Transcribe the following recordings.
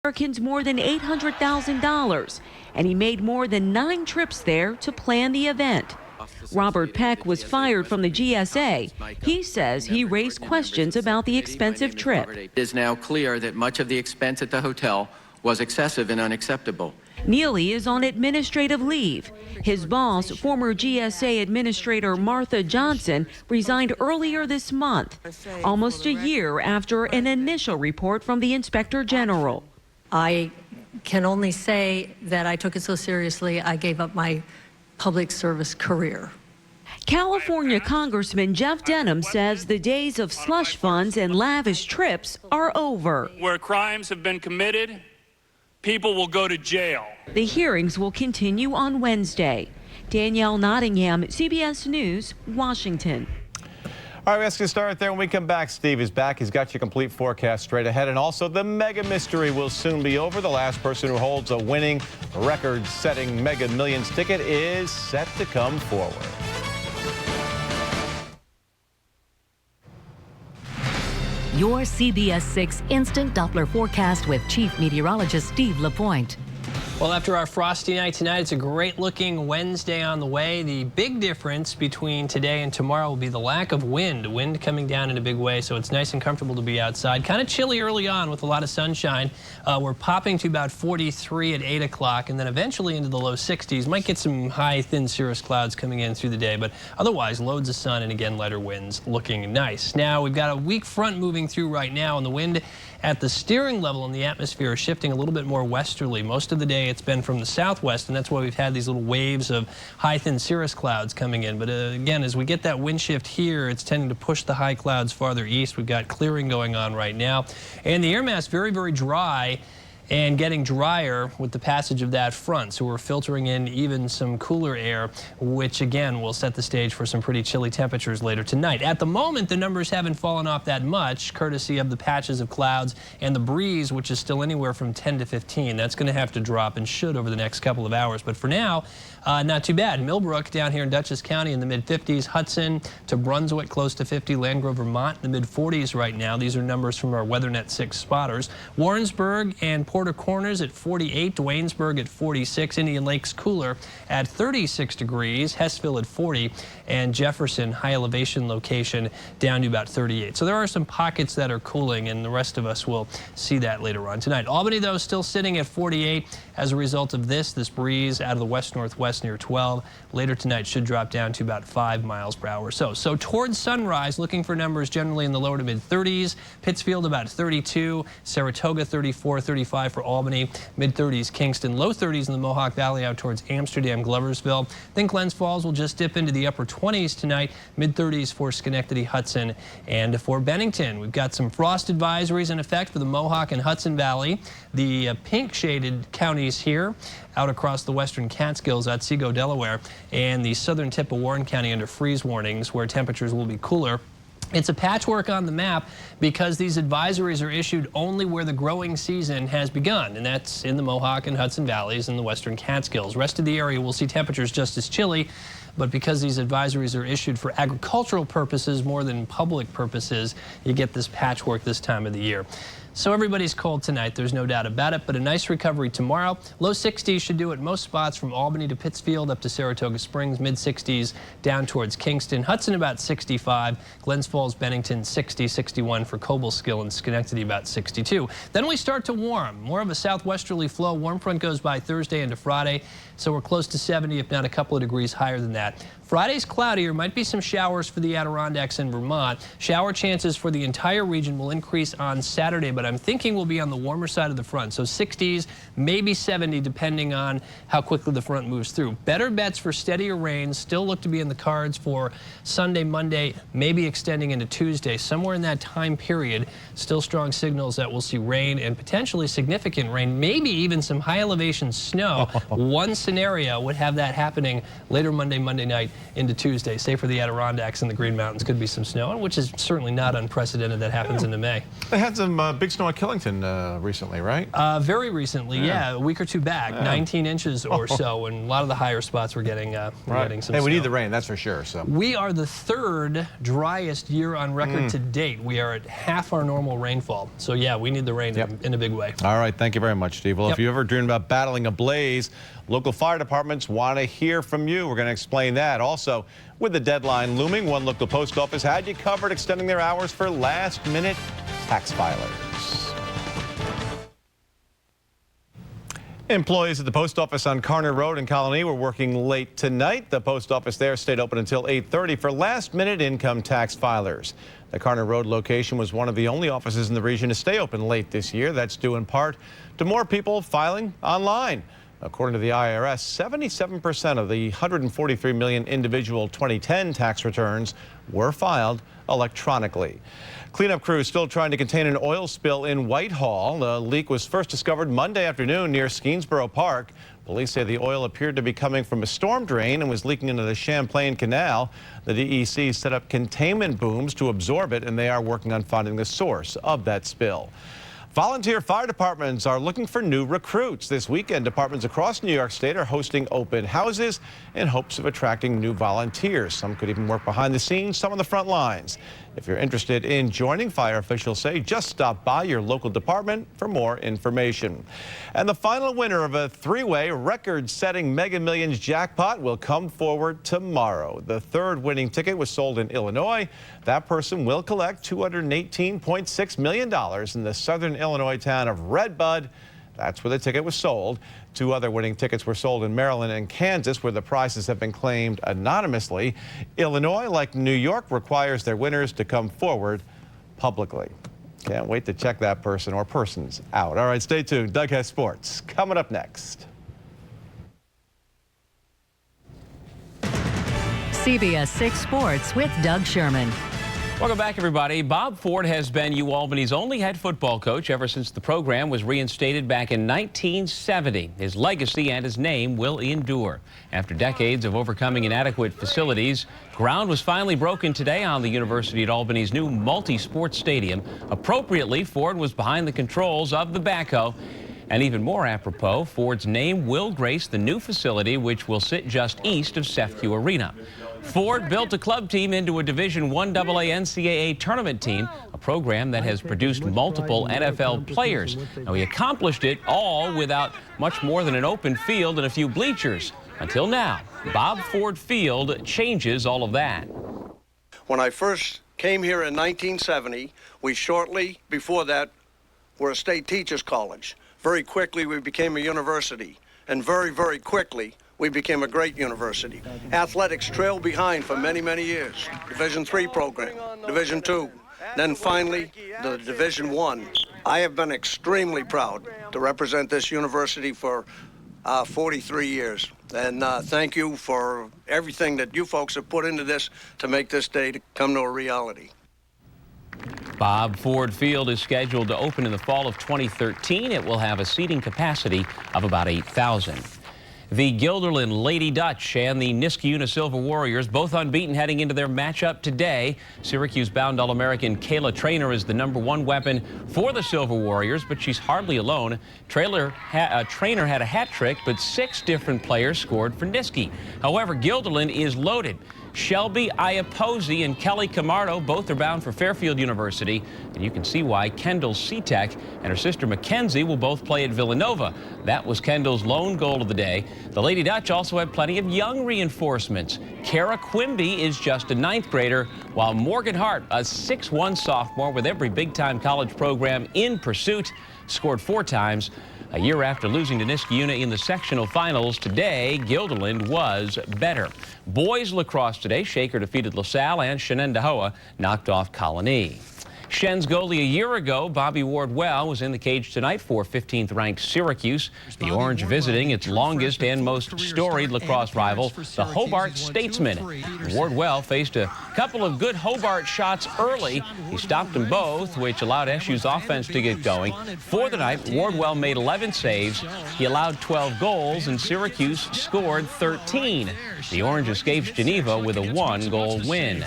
Americans more than $800,000, and he made more than 9 trips there to plan the event. Robert Peck was fired from the GSA. He says he raised questions about the expensive trip. It is now clear that much of the expense at the hotel was excessive and unacceptable. Neely is on administrative leave. His boss, former GSA Administrator Martha Johnson, resigned earlier this month, almost a year after an initial report from the Inspector General. I can only say that I took it so seriously, I gave up my public service career. California Congressman Jeff Denham says the days of slush funds and lavish trips are over. Where crimes have been committed, people will go to jail. The hearings will continue on Wednesday. Danielle Nottingham, CBS News, Washington. All right, let's get started there. When we come back, Steve is back. He's got your complete forecast straight ahead. And also, the mega mystery will soon be over. The last person who holds a winning, record-setting Mega Millions ticket is set to come forward. Your CBS 6 Instant Doppler forecast with Chief Meteorologist Steve LaPointe. Well, after our frosty night tonight, it's a great-looking Wednesday on the way. The big difference between today and tomorrow will be the lack of wind. Wind coming down in a big way, so it's nice and comfortable to be outside. Kind of chilly early on with a lot of sunshine. We're popping to about 43 at 8 o'clock, and then eventually into the low 60s. Might get some high, thin cirrus clouds coming in through the day, but otherwise, loads of sun and, again, lighter winds looking nice. Now, we've got a weak front moving through right now, and the wind at the steering level in the atmosphere is shifting a little bit more westerly. Most of the day it's been from the southwest, and that's why we've had these little waves of high thin cirrus clouds coming in. But again, as we get that wind shift here, it's tending to push the high clouds farther east. We've got clearing going on right now. And the air mass very, very dry and getting drier with the passage of that front. So we're filtering in even some cooler air, which again will set the stage for some pretty chilly temperatures later tonight. At the moment, the numbers haven't fallen off that much, courtesy of the patches of clouds and the breeze, which is still anywhere from 10 to 15. That's going to have to drop and should over the next couple of hours. But for now, not too bad. Millbrook down here in Dutchess County in the mid-50s. Hudson to Brunswick close to 50. Landgrove, Vermont in the mid-40s right now. These are numbers from our WeatherNet 6 spotters. Warrensburg and Porter Corners at 48. Duanesburg at 46. Indian Lakes cooler at 36 degrees. Hessville at 40. And Jefferson, high elevation location, down to about 38. So there are some pockets that are cooling, and the rest of us will see that later on tonight. Albany, though, still sitting at 48 as a result of this breeze out of the west-northwest near 12. Later tonight should drop down to about 5 miles per hour or so. So towards sunrise, looking for numbers generally in the lower to mid-30s. Pittsfield about 32. Saratoga 34, 35 for Albany. Mid-30s Kingston. Low 30s in the Mohawk Valley out towards Amsterdam, Gloversville. Then Glens Falls will just dip into the upper 20s tonight. Mid-30s for Schenectady, Hudson, and for Bennington. We've got some frost advisories in effect for the Mohawk and Hudson Valley. The pink shaded counties here out across the western Catskills, Otsego, Delaware, and the southern tip of Warren County under freeze warnings where temperatures will be cooler. It's a patchwork on the map because these advisories are issued only where the growing season has begun, and that's in the Mohawk and Hudson Valleys and the western Catskills. Rest of the area will see temperatures just as chilly, but because these advisories are issued for agricultural purposes more than public purposes, you get this patchwork this time of the year. So everybody's cold tonight, there's no doubt about it, but a nice recovery tomorrow. Low 60s should do it most spots from Albany to Pittsfield up to Saratoga Springs, mid-60s down towards Kingston. Hudson about 65, Glens Falls, Bennington 60, 61 for Cobleskill, and Schenectady about 62. Then we start to warm. More of a southwesterly flow. Warm front goes by Thursday into Friday, so we're close to 70, if not a couple of degrees higher than that. Friday's cloudier, might be some showers for the Adirondacks and Vermont. Shower chances for the entire region will increase on Saturday, but I'm thinking we'll be on the warmer side of the front. So 60s, maybe 70, depending on how quickly the front moves through. Better bets for steadier rain still look to be in the cards for Sunday, Monday, maybe extending into Tuesday. Somewhere in that time period, still strong signals that we'll see rain and potentially significant rain, maybe even some high elevation snow. One scenario would have that happening later Monday night into Tuesday. Say for the Adirondacks and the Green Mountains, could be some snow, which is certainly not unprecedented. That happens into May. They had some big snow at Killington recently, right? Very recently, yeah, a week or two back, 19 inches or so, and a lot of the higher spots were getting, getting some snow. We need the rain, that's for sure. So we are the third driest year on record to date. We are at half our normal rainfall. So yeah, we need the rain in a big way. All right, thank you very much, Steve. Well, if you ever dreamed about battling a blaze, local fire departments want to hear from you. We're going to explain that. Also, with the deadline looming, one local post office had you covered, extending their hours for last-minute tax filers. Employees at the post office on Carner Road in Colonie were working late tonight. The post office there stayed open until 8:30 for last-minute income tax filers. The Carner Road location was one of the only offices in the region to stay open late this year. That's due in part to more people filing online. According to the IRS, 77% of the 143 million individual 2010 tax returns were filed electronically. Cleanup crews still trying to contain an oil spill in Whitehall. The leak was first discovered Monday afternoon near Skeensboro Park. Police say the oil appeared to be coming from a storm drain and was leaking into the Champlain Canal. The DEC set up containment booms to absorb it, and they are working on finding the source of that spill. Volunteer fire departments are looking for new recruits. This weekend, departments across New York State are hosting open houses in hopes of attracting new volunteers. Some could even work behind the scenes, some on the front lines. If you're interested in joining, fire officials say just stop by your local department for more information. And the final winner of a three-way record-setting Mega Millions jackpot will come forward tomorrow. The third winning ticket was sold in Illinois. That person will collect $218.6 million in the southern Illinois town of Redbud. That's where the ticket was sold. Two other winning tickets were sold in Maryland and Kansas, where the prizes have been claimed anonymously. Illinois, like New York, requires their winners to come forward publicly. Can't wait to check that person or persons out. All right, stay tuned. Doug has sports coming up next. CBS 6 Sports with Doug Sherman. Welcome back, everybody. Bob Ford has been UAlbany's only head football coach ever since the program was reinstated back in 1970. His legacy and his name will endure. After decades of overcoming inadequate facilities, ground was finally broken today on the University at Albany's new multi-sport stadium. Appropriately, Ford was behind the controls of the backhoe. And even more apropos, Ford's name will grace the new facility, which will sit just east of Sefcu Arena. Ford built a club team into a Division I AA NCAA tournament team, a program that has produced multiple NFL players. Now, he accomplished it all without much more than an open field and a few bleachers. Until now, Bob Ford Field changes all of that. When I first came here in 1970, we shortly before that were a state teachers college. Very quickly, we became a university, and very, very quickly, we became a great university. Athletics trailed behind for many, many years. Division III program, Division II, then finally the Division I. I have been extremely proud to represent this university for 43 years. And thank you for everything that you folks have put into this to make this day to come to a reality. Bob Ford Field is scheduled to open in the fall of 2013. It will have a seating capacity of about 8,000. The Guilderland Lady Dutch and the Niskayuna Silver Warriors both unbeaten heading into their matchup today. Syracuse-bound All-American Kayla Trainer is the #1 weapon for the Silver Warriors, but she's hardly alone. Trainer had a hat trick, but 6 different players scored for Niskay. However, Guilderland is loaded. Shelby Iaposi and Kelly Camardo both are bound for Fairfield University, and you can see why Kendall Seatek and her sister Mackenzie will both play at Villanova. That was Kendall's lone goal of the day. The Lady Dutch also had plenty of young reinforcements. Kara Quimby is just a 9th grader, while Morgan Hart, a 6'1" sophomore with every big-time college program in pursuit, scored 4 times. A year after losing to Niskayuna in the sectional finals, today Guilderland was better. Boys lacrosse today, Shaker defeated LaSalle and Shenendehowa knocked off Colonie. Shen's goalie a year ago, Bobby Wardwell, was in the cage tonight for 15th-ranked Syracuse. The Orange visiting its longest and most storied lacrosse rival, the Hobart Statesmen. Wardwell faced a couple of good Hobart shots early. He stopped them both, which allowed SU's offense to get going. For the night, Wardwell made 11 saves. He allowed 12 goals, and Syracuse scored 13. The Orange escapes Geneva with a 1-goal win.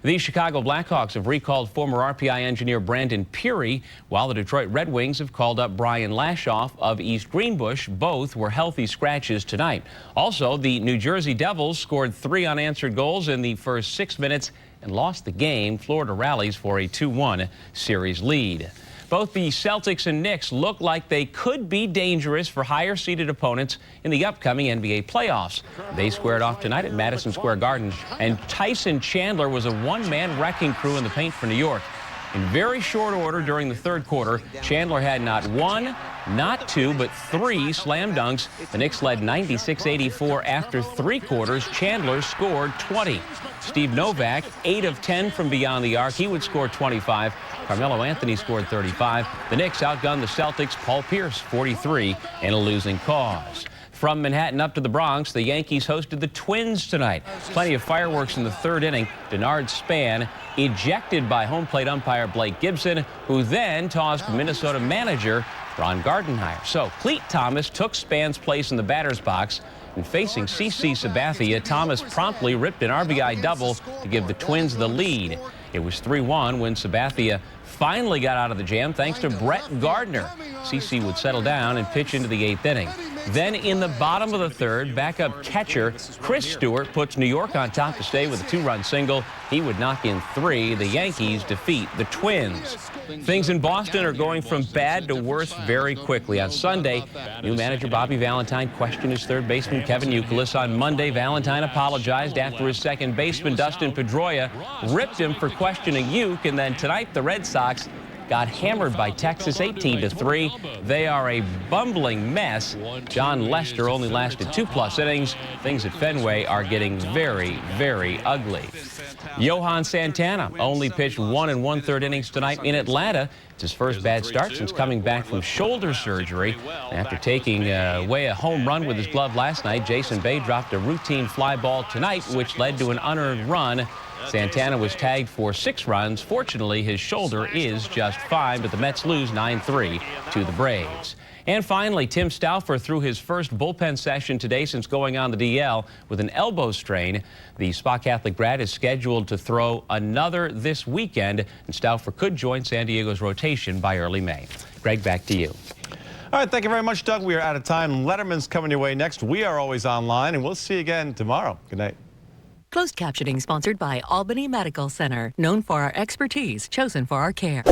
The Chicago Blackhawks have recalled former RPI engineer Brandon Peary, while the Detroit Red Wings have called up Brian Lashoff of East Greenbush. Both were healthy scratches tonight. Also, the New Jersey Devils scored 3 unanswered goals in the first 6 minutes and lost the game. Florida rallies for a 2-1 series lead. Both the Celtics and Knicks look like they could be dangerous for higher-seeded opponents in the upcoming NBA playoffs. They squared off tonight at Madison Square Garden, and Tyson Chandler was a one-man wrecking crew in the paint for New York. In very short order during the third quarter, Chandler had not 1, not 2, but 3 slam dunks. The Knicks led 96-84 after 3 quarters. Chandler scored 20. Steve Novak, 8 of 10 from beyond the arc. He would score 25. Carmelo Anthony scored 35. The Knicks outgunned the Celtics. Paul Pierce, 43, in a losing cause. From Manhattan up to the Bronx, the Yankees hosted the Twins tonight. Plenty of fireworks in the third inning. Denard Span ejected by home plate umpire Blake Gibson, who then tossed Minnesota manager Ron Gardenhire. So Cleat Thomas took Span's place in the batter's box. And facing CC Sabathia, Thomas promptly ripped an RBI double to give the Twins the lead. It was 3-1 when Sabathia finally got out of the jam thanks to Brett Gardner. CC would settle down and pitch into the 8th inning. Then in the bottom of the third, backup catcher Chris Stewart puts New York on top to stay with a 2-run single. He would knock in 3. The Yankees defeat the Twins. Things in Boston are going from bad to worse very quickly. On Sunday, new manager Bobby Valentine questioned his third baseman Kevin Youkilis. On Monday, Valentine apologized after his second baseman Dustin Pedroia ripped him for questioning Uke. And then tonight, the Red Sox got hammered by Texas 18-3. They are a bumbling mess. John Lester only lasted 2+ innings. Things at Fenway are getting very, very ugly. Johan Santana only pitched 1 1/3 innings tonight in Atlanta. It's his first bad start since coming back from shoulder surgery. After taking away a home run with his glove last night, Jason Bay dropped a routine fly ball tonight, which led to an unearned run. Santana was tagged for 6 runs. Fortunately, his shoulder is just fine, but the Mets lose 9-3 to the Braves. And finally, Tim Stauffer threw his first bullpen session today since going on the DL with an elbow strain. The Spa Catholic grad is scheduled to throw another this weekend, and Stauffer could join San Diego's rotation by early May. Greg, back to you. All right, thank you very much, Doug. We are out of time. Letterman's coming your way next. We are always online, and we'll see you again tomorrow. Good night. Closed captioning sponsored by Albany Medical Center, known for our expertise, chosen for our care.